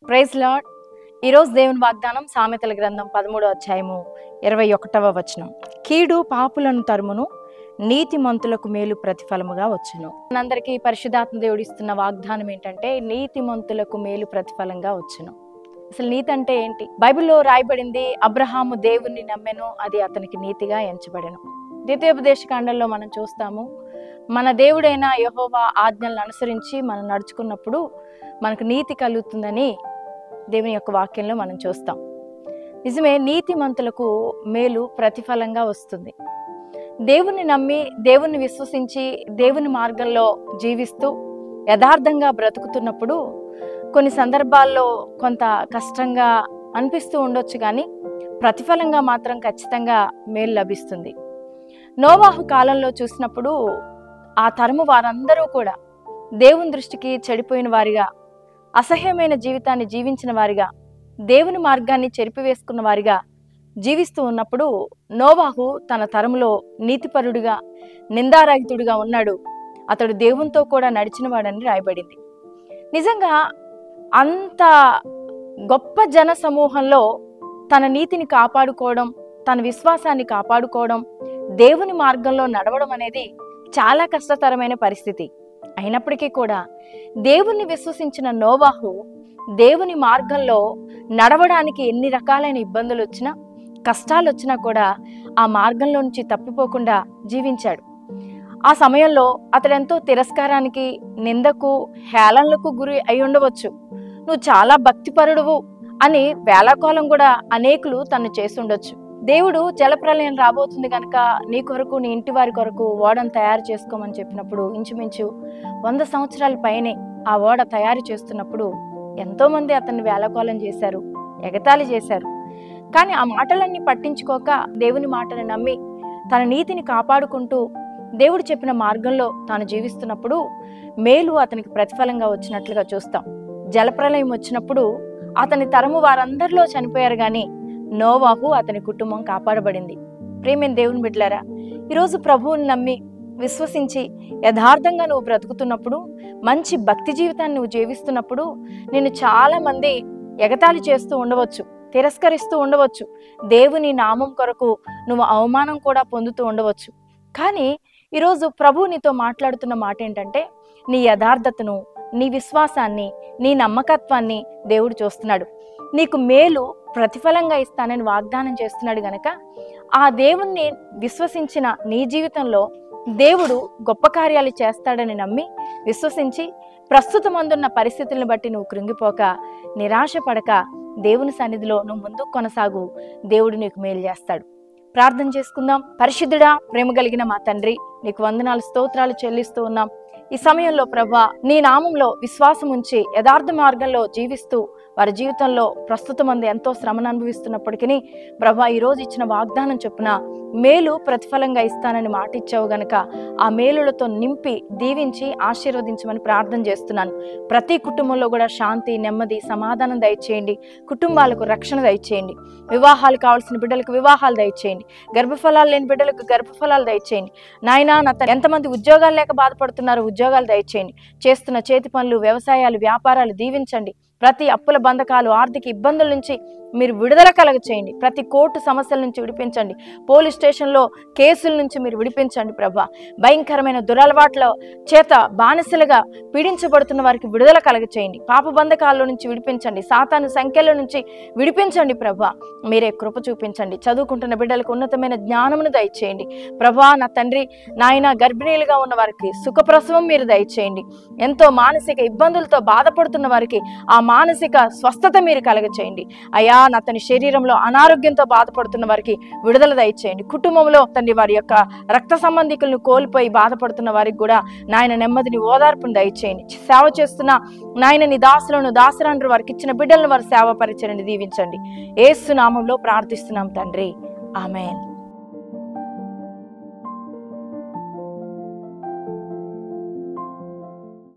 Praise lord. ఈరోజు దేవుని వాగ్దానం సామెతల గ్రంథం 13వ అధ్యాయము 21వ వచనం. కీడు పాపులను తరుమును, నీతిమంతులకు మేలు ప్రతిఫలముగా వచ్చును. మనందరికీ పరిశుద్ధాత్మ దేవుడు ఇస్తున్న వాగ్దానం ఏంటంటే నీతిమంతులకు మేలు ప్రతిఫలంగా వచ్చును. అసలు నీతి అంటే ఏంటి? బైబిల్లో రాయబడింది, అబ్రహాము దేవుణ్ణి నమ్మెను, అది అతనికి నీతిగా ఎంచబడెను. ద్వితీయోపదేశ కాండంలో మనం చూస్తాము, మన దేవుడైన యెహోవా ఆజ్ఞలను అనుసరించి మనం నడుచుకున్నప్పుడు మనకు నీతి కలుగుతుందని దేవుని యొక్క వాక్యంలో మనం చూస్తాం. నిజమే, నీతిమంతులకు మేలు ప్రతిఫలంగా వస్తుంది. దేవుణ్ణి నమ్మి, దేవుణ్ణి విశ్వసించి, దేవుని మార్గంలో జీవిస్తూ యథార్థంగా బ్రతుకుతున్నప్పుడు కొన్ని సందర్భాల్లో కొంత కష్టంగా అనిపిస్తూ ఉండొచ్చు, కానీ ప్రతిఫలంగా మాత్రం ఖచ్చితంగా మేలు లభిస్తుంది. నోవాహు కాలంలో చూసినప్పుడు ఆ తరము వారందరూ కూడా దేవుని దృష్టికి చెడిపోయిన వారిగా, అసహ్యమైన జీవితాన్ని జీవించిన వారిగా, దేవుని మార్గాన్ని చెరిపివేసుకున్న వారిగా జీవిస్తూ ఉన్నప్పుడు నోవాహు తన తరములో నీతిపరుడిగా, నిందారహితుడిగా ఉన్నాడు. అతడు దేవునితో కూడా నడిచినవాడని రాయబడింది. నిజంగా అంత గొప్ప జన సమూహంలో తన నీతిని కాపాడుకోవడం, తన విశ్వాసాన్ని కాపాడుకోవడం, దేవుని మార్గంలో నడవడం అనేది చాలా కష్టతరమైన పరిస్థితి. అయినప్పటికీ కూడా దేవుణ్ణి విశ్వసించిన నోవాహు దేవుని మార్గంలో నడవడానికి ఎన్ని రకాలైన ఇబ్బందులు వచ్చినా, కష్టాలు వచ్చినా కూడా ఆ మార్గంలో నుంచి తప్పిపోకుండా జీవించాడు. ఆ సమయంలో అతడెంతో తిరస్కారానికి, నిందకు, హేళనలకు గురి అయి ఉండవచ్చు. నువ్వు చాలా భక్తిపరుడువు అని వేళాకోళం కూడా అనేకులు తను చేసుండొచ్చు. దేవుడు జలప్రలయం రాబోతుంది కనుక నీ కొరకు, నీ ఇంటి వారి కొరకు ఓడను తయారు చేసుకోమని చెప్పినప్పుడు ఇంచుమించు 100 సంవత్సరాల పైనే ఆ ఓడ తయారు చేస్తున్నప్పుడు ఎంతో మంది అతన్ని వేళాకోళం చేశారు, ఎగతాళి చేశారు. కానీ ఆ మాటలన్నీ పట్టించుకోక దేవుని మాటను నమ్మి తన నీతిని కాపాడుకుంటూ దేవుడు చెప్పిన మార్గంలో తాను జీవిస్తున్నప్పుడు మేలు అతనికి ప్రతిఫలంగా వచ్చినట్లుగా చూస్తాం. జలప్రలయం వచ్చినప్పుడు అతని తరము వారందరిలో చనిపోయారు, కానీ నోవాహు, అతని కుటుంబం కాపాడబడింది. ప్రియమైన దేవుని బిడ్డలారా, ఈరోజు ప్రభువుని నమ్మి విశ్వసించి యథార్థంగా నువ్వు బ్రతుకుతున్నప్పుడు, మంచి భక్తి జీవితాన్ని నువ్వు జీవిస్తున్నప్పుడు నిన్ను చాలా మంది ఎగతాళి చేస్తూ ఉండవచ్చు, తిరస్కరిస్తూ ఉండవచ్చు, దేవుని నామం కొరకు నువ్వు అవమానం కూడా పొందుతూ ఉండవచ్చు. కానీ ఈరోజు ప్రభువు నీతో మాట్లాడుతున్న మాట ఏంటంటే నీ యథార్థతను, నీ విశ్వాసాన్ని, నీ నమ్మకత్వాన్ని దేవుడు చూస్తున్నాడు. నీకు మేలు ప్రతిఫలంగా ఇస్తానని వాగ్దానం చేస్తున్నాడు గనక ఆ దేవుణ్ణి విశ్వసించిన నీ జీవితంలో దేవుడు గొప్ప కార్యాలు చేస్తాడని నమ్మి విశ్వసించి ప్రస్తుతమందున్న పరిస్థితులను బట్టి నువ్వు కృంగిపోక, నిరాశపడక దేవుని సన్నిధిలో నువ్వు ముందుకు కొనసాగు. దేవుడు నీకు మేలు చేస్తాడు. ప్రార్థన చేసుకుందాం. పరిశుద్ధుడా, ప్రేమ కలిగిన మా తండ్రి, నీకు వందనాలు, స్తోత్రాలు చెల్లిస్తూ ఉన్నాం. ఈ సమయంలో ప్రభువా, నీ నామంలో విశ్వాసం ఉంచి యథార్థ మార్గంలో జీవిస్తూ వారి జీవితంలో ప్రస్తుతం మంది ఎంతో శ్రమను అనుభవిస్తున్నప్పటికీ ప్రభువా, ఈరోజు ఇచ్చిన వాగ్దానం చొప్పున మేలు ప్రతిఫలంగా ఇస్తానని మాట ఇచ్చావు గనక ఆ మేలులతో నింపి దీవించి ఆశీర్వదించమని ప్రార్థన చేస్తున్నాను. ప్రతి కుటుంబంలో కూడా శాంతి, నెమ్మది, సమాధానం దయచేయండి. కుటుంబాలకు రక్షణ దయచేయండి. వివాహాలు కావాల్సిన బిడ్డలకు వివాహాలు దయచేయండి. గర్భఫలాలు లేని బిడ్డలకు గర్భఫలాలు దయచేయండి. నాయనా, ఎంతమంది ఉద్యోగాలు లేక బాధపడుతున్నారో ఉద్యోగాలు దయచేయండి. చేస్తున్న చేతి పనులు, వ్యవసాయాలు, వ్యాపారాలు దీవించండి. ప్రతి అప్పుల బంధకాలు, ఆర్థిక ఇబ్బందుల నుంచి మీరు విడుదల కలగ చేయండి. ప్రతి కోర్టు సమస్యల నుంచి విడిపించండి. పోలీస్ స్టేషన్లో కేసుల నుంచి మీరు విడిపించండి ప్రభా. భయంకరమైన దురలవాట్ల చేత బానిసలుగా పీడించబడుతున్న వారికి విడుదల కలగ చేయండి. పాప బంధకాల్లో నుంచి విడిపించండి. సాతాను సంఖ్యల నుంచి విడిపించండి ప్రభా. మీరే కృప చూపించండి. చదువుకుంటున్న బిడ్డలకు ఉన్నతమైన జ్ఞానమును దయచేయండి ప్రభా. నా తండ్రి, నాయన, గర్భిణీలుగా ఉన్న వారికి సుఖప్రసవం మీరు దయచేయండి. ఎంతో మానసిక ఇబ్బందులతో బాధపడుతున్న వారికి ఆ మానసిక స్వస్థత మీరు కలగ చేయండి అయా. నా తన శరీరంలో అనారోగ్యంతో బాధపడుతున్న వారికి విడుదల దయచేయండి. కుటుంబంలో తండ్రి వారి యొక్క రక్త సంబంధికులను కోల్పోయి బాధపడుతున్న వారికి కూడా నాయన నెమ్మదిని, ఓదార్పును దయచేయండి. సేవ చేస్తున్న నాయన నీ దాసులను, దాసరాండ్రు వారికి ఇచ్చిన బిడ్డలను వారి సేవ పరిచయాన్ని దీవించండి. యేసు నామంలో ప్రార్థిస్తున్నాం తండ్రి, ఆమేన్.